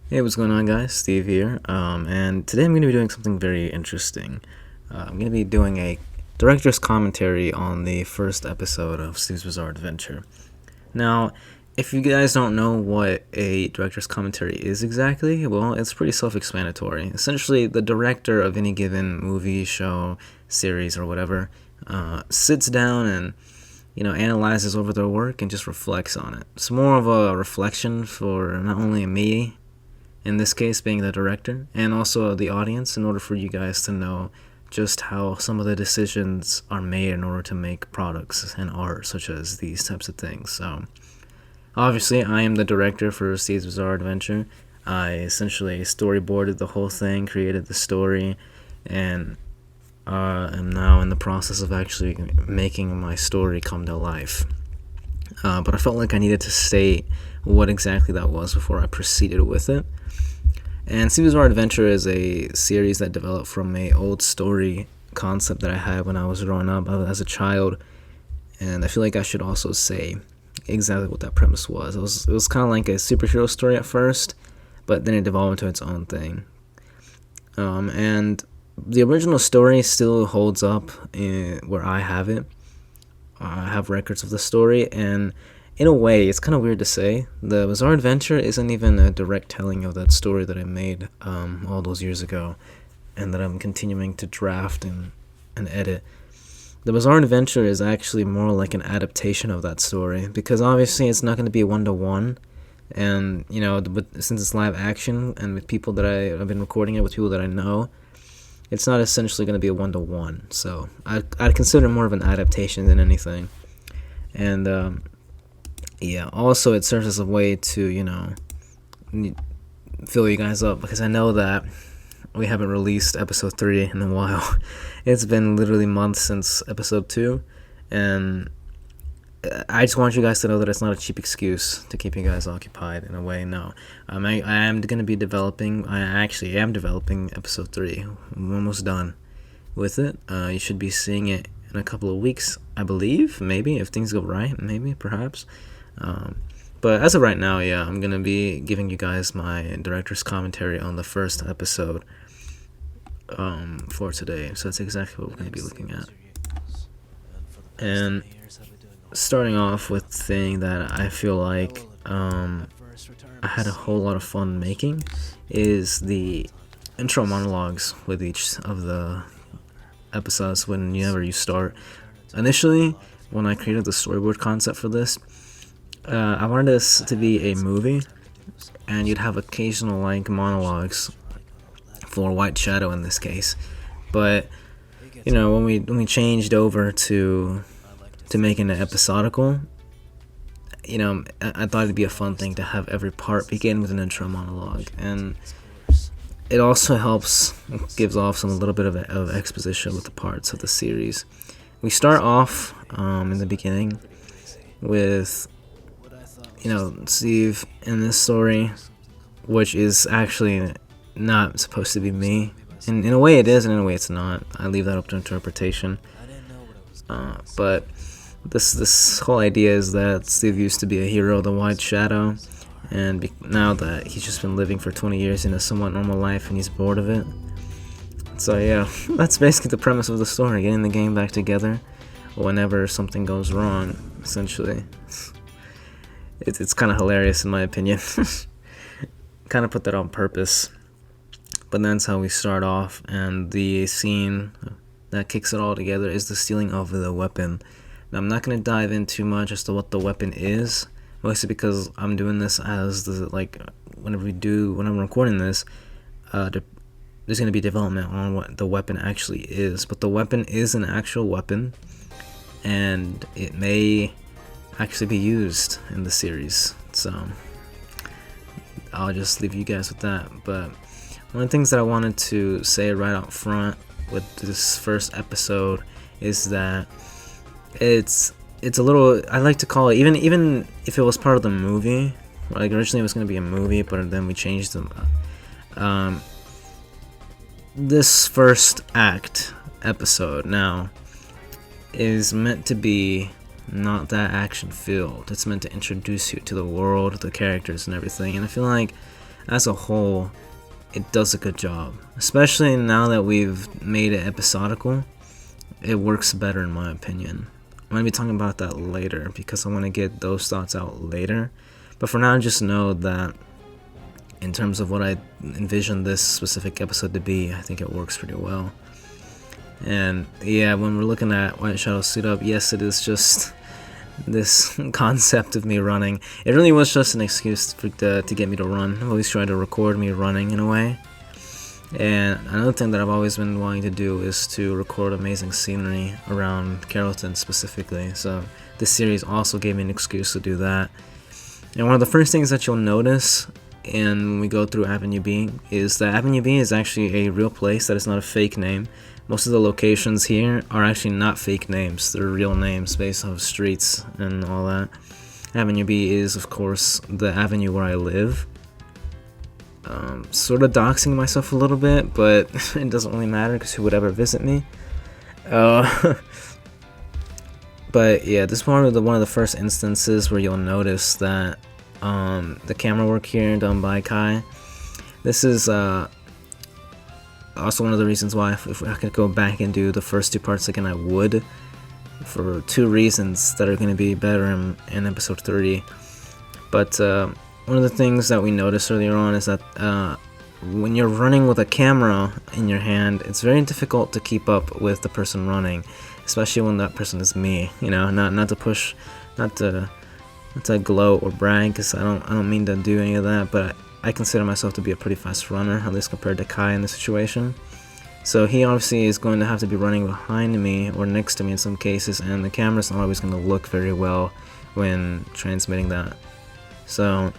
Hey, what's going on, guys? Steve here, and today I'm going to be doing something very interesting. I'm going to be doing a director's commentary on the first episode of Steve's Bizarre Adventure. Now, if you guys don't know what a director's commentary is exactly, well, it's pretty self-explanatory. Essentially, the director of any given movie, show, series, or whatever sits down and analyzes over their work and just reflects on it. It's more of a reflection for not only me, in this case being the director, and also the audience, in order for you guys to know just how some of the decisions are made in order to make products and art, such as these types of things. So, obviously, I am the director for Steve's Bizarre Adventure. I essentially storyboarded the whole thing, created the story, and am now in the process of actually making my story come to life. But I felt like I needed to state what exactly that was before I proceeded with it. And Steve's Bizarre Adventure is a series that developed from a old story concept that I had when I was growing up as a child, and I feel like I should also say exactly what that premise was. It was kind of like a superhero story at first, but then it devolved into its own thing. And the original story still holds up where I have it. I have records of the story, and in a way, it's kind of weird to say. The Bizarre Adventure isn't even a direct telling of that story that I made all those years ago, and that I'm continuing to draft and edit. The Bizarre Adventure is actually more like an adaptation of that story, because obviously it's not going to be one-to-one, and, since it's live action, and with people that I've been recording it with people that I know, it's not essentially going to be a one-to-one, so I'd consider it more of an adaptation than anything. And, yeah, also it serves as a way to, fill you guys up, because I know that we haven't released episode 3 in a while. It's been literally months since episode 2, and I just want you guys to know that it's not a cheap excuse to keep you guys occupied in a way. No, I am going to be developing, I actually am developing episode 3. I'm almost done with it. You should be seeing it in a couple of weeks, I believe, maybe, if things go right, maybe, perhaps. But as of right now, yeah, I'm going to be giving you guys my director's commentary on the first episode for today. So that's exactly what we're going to be looking at. And starting off with the thing that I feel like I had a whole lot of fun making is the intro monologues with each of the episodes whenever you start. Initially, when I created the storyboard concept for this, I wanted this to be a movie, and you'd have occasional monologues for White Shadow in this case. But when we changed over to making it episodical, I thought it'd be a fun thing to have every part begin with an intro monologue, and it also gives off a little bit of exposition with the parts of the series. We start off in the beginning with Steve in this story, which is actually not supposed to be me. In a way it is, and in a way it's not. I leave that up to interpretation. But this whole idea is that Steve used to be a hero of the White Shadow, and now that he's just been living for 20 years in a somewhat normal life and he's bored of it. So yeah, that's basically the premise of the story, getting the gang back together whenever something goes wrong, essentially. It's kind of hilarious in my opinion. Kind of put that on purpose. But that's how we start off, and the scene that kicks it all together is the stealing of the weapon. Now, I'm not going to dive in too much as to what the weapon is, mostly because I'm doing this as when I'm recording this, there's going to be development on what the weapon actually is. But the weapon is an actual weapon, and it may actually be used in the series, so I'll just leave you guys with that. But one of the things that I wanted to say right up front with this first episode is that it's a little, I like to call it, even if it was part of the movie, like originally it was going to be a movie, but then we changed them. This first act episode now is meant to be not that action filled. It's meant to introduce you to the world, the characters, and everything. And I feel like as a whole, it does a good job. Especially now that we've made it episodical, it works better in my opinion. I'm going to be talking about that later because I want to get those thoughts out later. But for now, just know that in terms of what I envision this specific episode to be, I think it works pretty well. And yeah, when we're looking at White Shadow Suit Up, yes, it is just this concept of me running. It really was just an excuse to get me to run. I've always tried to record me running in a way. And another thing that I've always been wanting to do is to record amazing scenery around Carrollton specifically. So this series also gave me an excuse to do that. And one of the first things that you'll notice when we go through Avenue B is that Avenue B is actually a real place, that is not a fake name. Most of the locations here are actually not fake names. They're real names based off streets and all that. Avenue B is, of course, the avenue where I live. Sort of doxing myself a little bit, but it doesn't really matter because who would ever visit me? But yeah, this is one of the first instances where you'll notice that the camera work here done by Kai. This is also one of the reasons why if I could go back and do the first two parts again, I would, for two reasons that are going to be better in episode 30. But one of the things that we noticed earlier on is that when you're running with a camera in your hand, it's very difficult to keep up with the person running, especially when that person is me. You know, not to push, not to gloat or brag, because I don't mean to do any of that, but I consider myself to be a pretty fast runner, at least compared to Kai in this situation. So he obviously is going to have to be running behind me or next to me in some cases, and the camera's not always going to look very well when transmitting that. So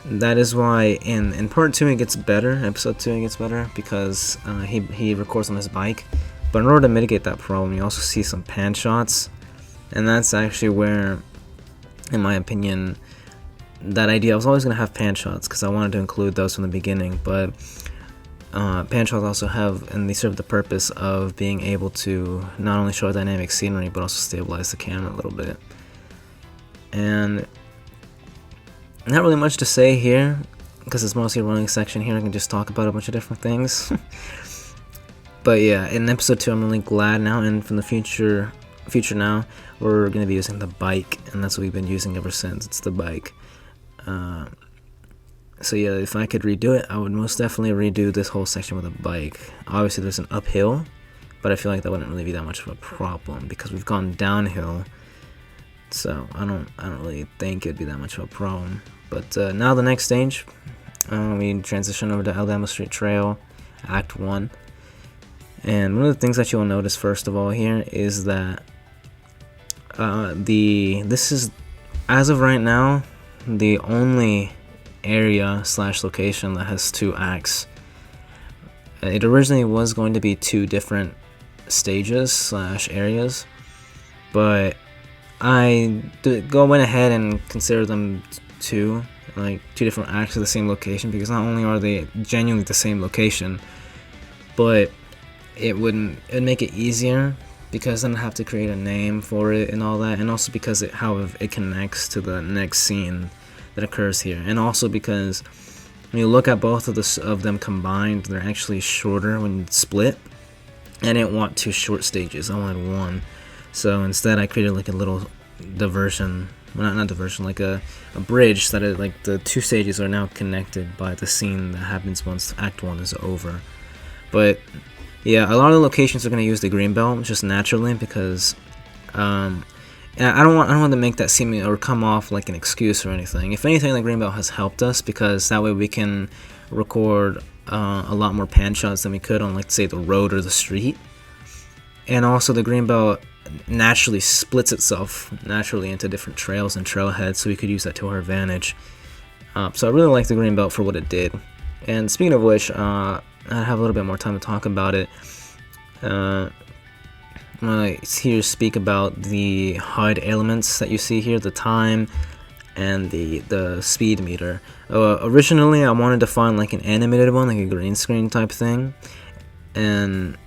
that is why in part 2 it gets better, episode 2 it gets better, because he records on his bike. But in order to mitigate that problem, you also see some pan shots, and that's actually where, in my opinion, that idea, I was always going to have pan shots because I wanted to include those from the beginning, but pan shots also and they serve the purpose of being able to not only show dynamic scenery but also stabilize the camera a little bit. And not really much to say here because it's mostly a running section here. I can just talk about a bunch of different things. But yeah, in episode 2 I'm really glad now, and from the future now we're going to be using the bike, and that's what we've been using ever since. It's the bike. So yeah, if I could redo it, I would most definitely redo this whole section with a bike. Obviously there's an uphill, but I feel like that wouldn't really be that much of a problem because we've gone downhill. So I don't really think it'd be that much of a problem. But now the next stage, we transition over to Alabama Street Trail, Act 1. And one of the things that you'll notice first of all here is that this is, as of right now, the only area / location that has 2 acts. It originally was going to be 2 different stages / areas, but I went ahead and considered them 2 different acts of the same location, because not only are they genuinely the same location, but it would make it easier, because then I have to create a name for it and all that, and also because how it connects to the next scene that occurs here, and also because when you look at both of them combined, they're actually shorter when split. I didn't want 2 short stages, I wanted 1. So instead I created like a little diversion, well, not diversion, like a bridge that the 2 stages are now connected by the scene that happens once Act 1 is over. But yeah, a lot of the locations are going to use the greenbelt just naturally, because and I don't want to make that seem or come off like an excuse or anything. If anything, the greenbelt has helped us, because that way we can record a lot more pan shots than we could on, say, the road or the street. And also the greenbelt naturally splits itself naturally into different trails and trailheads, so we could use that to our advantage. So I really like the greenbelt for what it did. And speaking of which, I have a little bit more time to talk about it. I'm going to here speak about the HUD elements that you see here, the time and the speed meter. Originally I wanted to find like an animated one, like a green screen type thing, and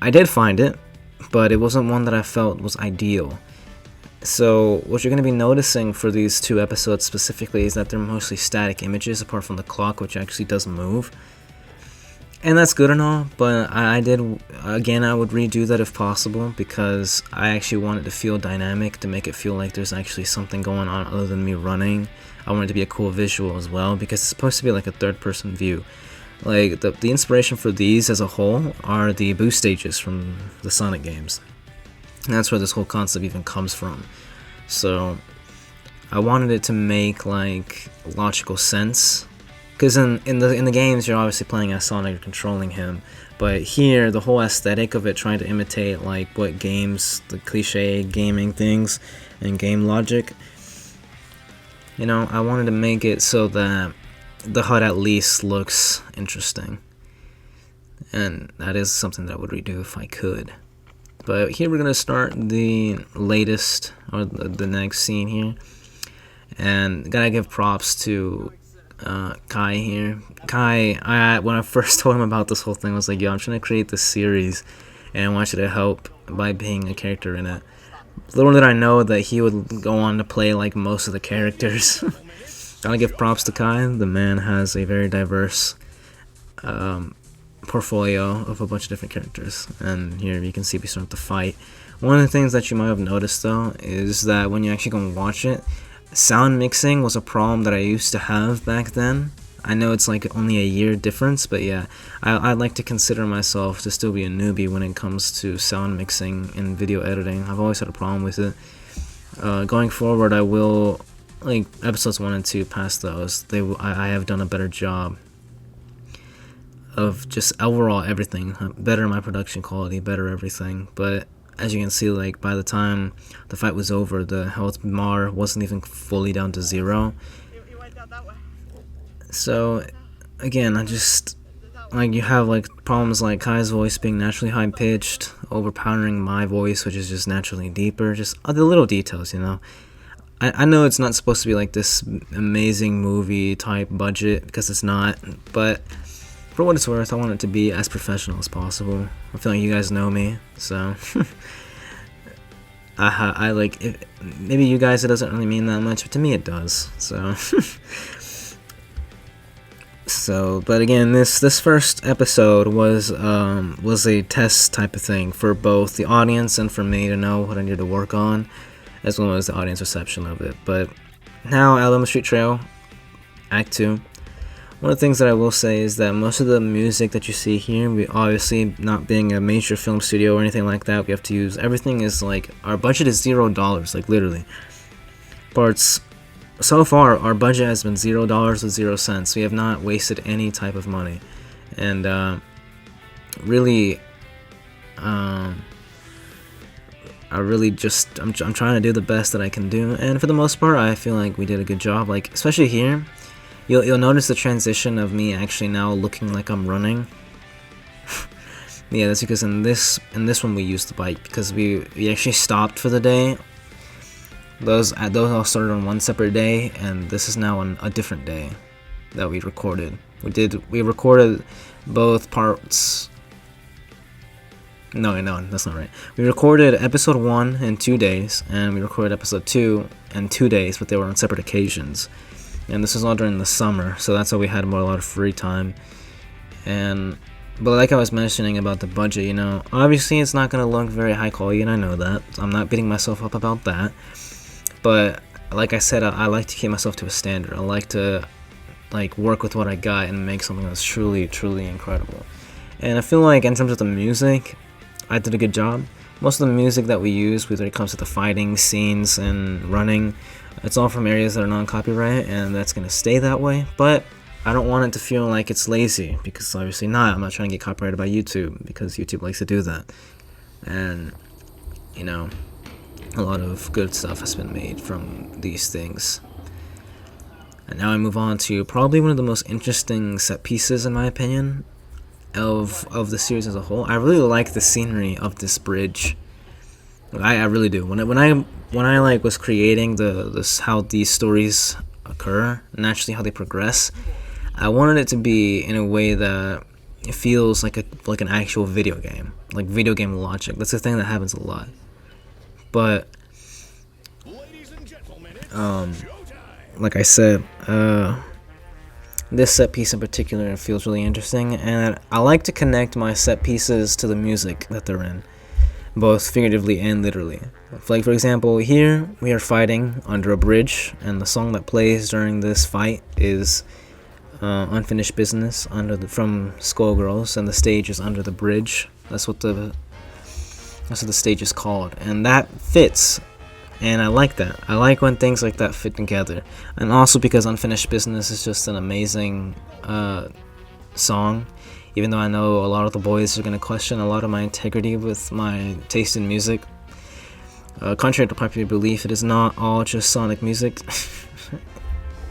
I did find it, but it wasn't one that I felt was ideal. So what you're going to be noticing for these two episodes specifically is that they're mostly static images apart from the clock, which actually does move. And that's good and all, but I would redo that if possible, because I actually want it to feel dynamic, to make it feel like there's actually something going on other than me running. I want it to be a cool visual as well, because it's supposed to be like a third-person view. Like, the inspiration for these as a whole are the boost stages from the Sonic games. And that's where this whole concept even comes from. So, I wanted it to make, like, logical sense. Because in the games, you're obviously playing as Sonic, you're controlling him. But here, the whole aesthetic of it, trying to imitate, like, what games, the cliche gaming things, and game logic, you know, I wanted to make it so that the HUD at least looks interesting. And that is something that I would redo if I could. But here we're going to start the latest, or the next scene here. And gotta give props to Kai here. Kai, when I first told him about this whole thing, I was like, yo, I'm trying to create this series, and I want you to help by being a character in it. Little did I know that he would go on to play like most of the characters. Gotta give props to Kai. The man has a very diverse portfolio of a bunch of different characters. And here you can see we start the fight. One of the things that you might have noticed though is that when you actually go and watch it, sound mixing was a problem that I used to have back then. I know it's like only a year difference, but yeah, I'd like to consider myself to still be a newbie when it comes to sound mixing and video editing. I've always had a problem with it. Going forward, I will, like episodes 1 and 2 past those, I have done a better job of just overall everything. Better my production quality, better everything, but as you can see, like by the time the fight was over, the health bar wasn't even fully down to 0. So again, I just, like, you have like problems like Kai's voice being naturally high pitched, overpowering my voice, which is just naturally deeper. Just other little details, you know. I know it's not supposed to be like this amazing movie type budget, because it's not, but for what it's worth, I want it to be as professional as possible. I feel like you guys know me, so I like it. Maybe you guys, it doesn't really mean that much, but to me it does. So but again, this first episode was a test type of thing for both the audience and for me to know what I needed to work on, as well as the audience reception of it. But now, Alabama Street Trail, Act 2. One of the things that I will say is that most of the music that you see here, we obviously, not being a major film studio or anything like that, we have to use, everything is like, our budget is $0, like literally. Parts, so far, our budget has been $0 with 0 cents. We have not wasted any type of money. And really, I'm trying to do the best that I can do. And for the most part, I feel like we did a good job. Like, especially here, You'll notice the transition of me actually now looking like I'm running. Yeah, that's because in this one we used the bike, because we actually stopped for the day. Those all started on one separate day, and this is now on a different day that we recorded. We recorded both parts. No, that's not right. We recorded episode 1 in 2 days, and we recorded episode 2 in 2 days, but they were on separate occasions. And this was all during the summer, so that's why we had a lot of free time. But like I was mentioning about the budget, you know, obviously it's not going to look very high quality, and I know that. I'm not beating myself up about that. But like I said, I like to keep myself to a standard. I like to work with what I got and make something that's truly, truly incredible. And I feel like in terms of the music, I did a good job. Most of the music that we use, whether it comes to the fighting scenes and running, it's all from areas that are non-copyright, and that's going to stay that way. But I don't want it to feel like it's lazy, because obviously not. I'm not trying to get copyrighted by YouTube, because YouTube likes to do that. And, you know, a lot of good stuff has been made from these things. And now I move on to probably one of the most interesting set pieces, in my opinion, of the series as a whole. I really like the scenery of this bridge. I really do. When I like was creating this how these stories occur, and actually how they progress, I wanted it to be in a way that it feels like an actual video game, like video game logic. That's the thing that happens a lot. But Like I said, this set piece in particular feels really interesting, and I like to connect my set pieces to the music that they're in, both figuratively and literally. Like, for example, here we are fighting under a bridge, and the song that plays during this fight is Unfinished Business from Skullgirls, and the stage is Under the Bridge. That's what the stage is called, and that fits. And I like that. I like when things like that fit together. And also because Unfinished Business is just an amazing song. Even though I know a lot of the boys are going to question a lot of my integrity with my taste in music. Contrary to popular belief, it is not all just Sonic music.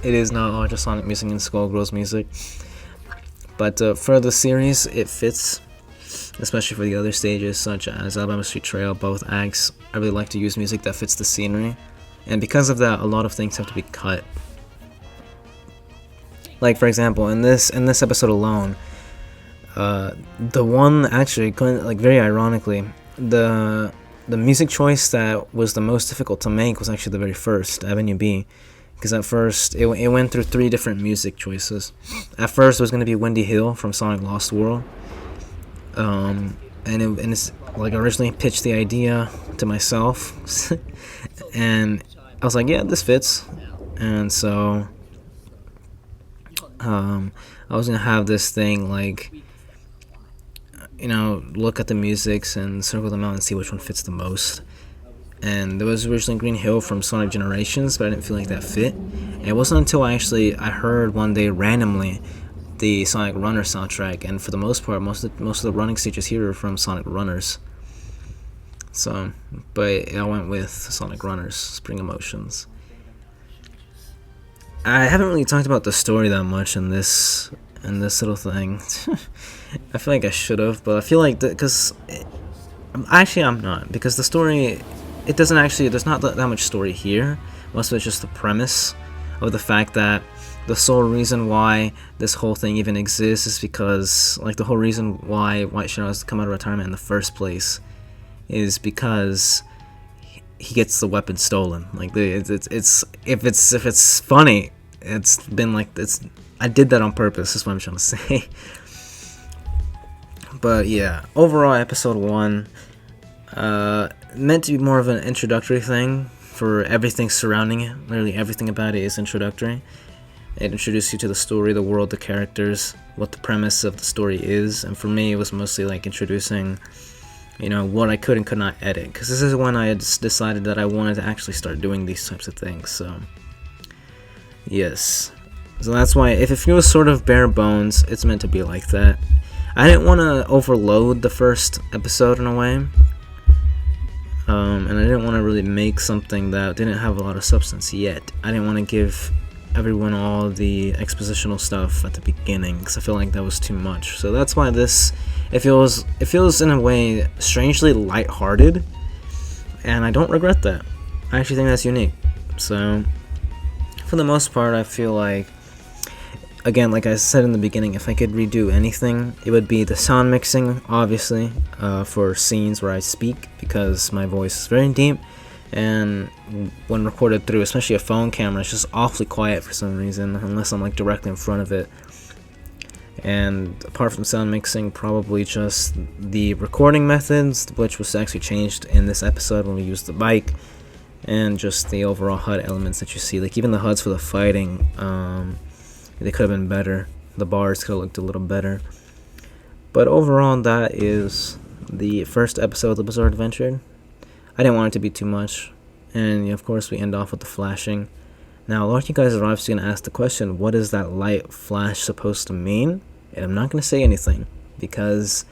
It is not all just Sonic music and Skullgirls music. But for the series, it fits. Especially for the other stages, such as Alabama Street Trail, both acts, I really like to use music that fits the scenery. And because of that, a lot of things have to be cut. Like, for example, in this episode alone, the one, actually, like, very ironically, the music choice that was the most difficult to make was actually the very first, Avenue B. Because at first, it went through 3 different music choices. At first, it was going to be Windy Hill from Sonic Lost World. And it's like, I originally pitched the idea to myself, and I was like, yeah, this fits. And so I was gonna have this thing, like, look at the musics and circle them out and see which one fits the most. And there was originally Green Hill from Sonic Generations, but I didn't feel like that fit. And it wasn't until I heard one day randomly the Sonic Runner soundtrack, and for the most part, most of the running stages here are from Sonic Runners. So, but I went with Sonic Runners, Spring Emotions. I haven't really talked about the story that much in this little thing. I feel like I should have, but I feel like because actually I'm not, because the story, there's not that much story here. Most of it's just the premise of the fact that the sole reason why this whole thing even exists is because, like, the whole reason why White Shadow has to come out of retirement in the first place is because he gets the weapon stolen. Like, if it's funny, it's been like, I did that on purpose. That's what I'm trying to say. But yeah, overall, episode 1 meant to be more of an introductory thing for everything surrounding it. Literally everything about it is introductory. It introduced you to the story, the world, the characters, what the premise of the story is. And for me, it was mostly like introducing, what I could and could not edit. Because this is when I had decided that I wanted to actually start doing these types of things. So, yes. So that's why, if it feels sort of bare bones, it's meant to be like that. I didn't want to overload the first episode in a way. And I didn't want to really make something that didn't have a lot of substance yet. I didn't want to give everyone all the expositional stuff at the beginning, because I feel like that was too much. So that's why it feels in a way strangely lighthearted, and I don't regret that. I actually think that's unique. So for the most part, I feel like, again, like I said in the beginning, if I could redo anything, it would be the sound mixing, obviously, for scenes where I speak, because my voice is very deep. And when recorded through, especially a phone camera, it's just awfully quiet for some reason, unless I'm like directly in front of it. And apart from sound mixing, probably just the recording methods, which was actually changed in this episode when we used the bike, and just the overall HUD elements that you see. Like, even the HUDs for the fighting, they could have been better. The bars could have looked a little better. But overall, that is the first episode of the Bizarre Adventure. I didn't want it to be too much, and of course we end off with the flashing. Now, a lot of you guys are obviously going to ask the question, what is that light flash supposed to mean? And I'm not going to say anything, because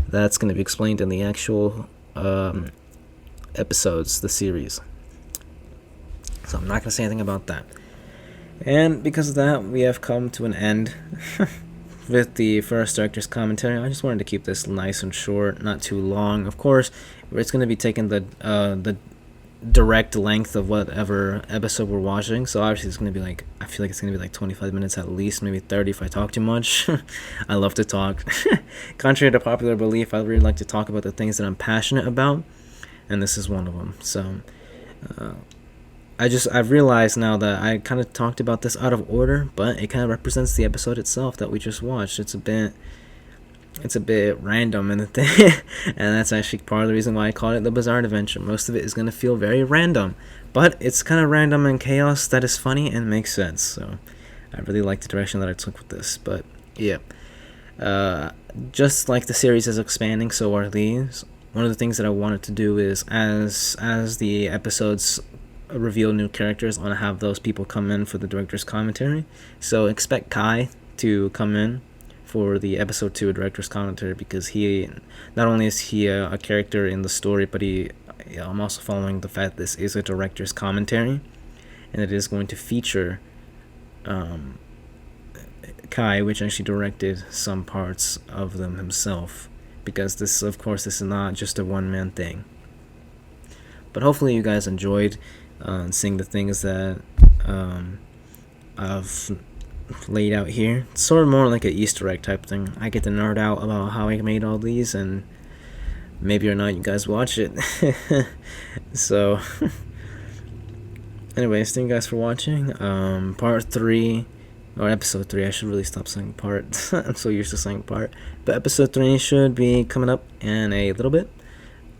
that's going to be explained in the actual episodes, the series. So I'm not going to say anything about that. And because of that, we have come to an end with the first director's commentary. I just wanted to keep this nice and short, not too long. Of course, it's going to be taking the direct length of whatever episode we're watching. So obviously it's going to be like, I feel like it's going to be like 25 minutes at least, maybe 30 if I talk too much. I love to talk. Contrary to popular belief, I really like to talk about the things that I'm passionate about, and this is one of them. So I've realized now that I kind of talked about this out of order, but it kind of represents the episode itself that we just watched. It's a bit random in the thing, and that's actually part of the reason why I call it the Bizarre Adventure. Most of it is gonna feel very random, but it's kind of random and chaos that is funny and makes sense. So I really like the direction that I took with this. But yeah, just like the series is expanding, so are these. One of the things that I wanted to do is, as the episodes reveal new characters, I want to have those people come in for the director's commentary. So expect Kai to come in for the episode 2 director's commentary, because he not only is he a character in the story, but I'm also following the fact this is a director's commentary, and it is going to feature Kai, which actually directed some parts of them himself, because this is not just a one-man thing. But hopefully you guys enjoyed seeing the things that I've laid out here. It's sort of more like an Easter egg type thing. I get to nerd out about how I made all these, and maybe or not you guys watch it. So anyways, thank you guys for watching. Part 3, or episode 3, I should really stop saying part. I'm so used to saying part. But episode 3 should be coming up in a little bit.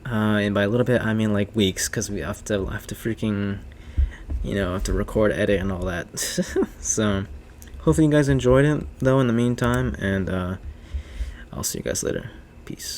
And by a little bit, I mean like weeks, because we have to freaking, have to record, edit, and all that. So hopefully you guys enjoyed it, though, in the meantime, and I'll see you guys later. Peace.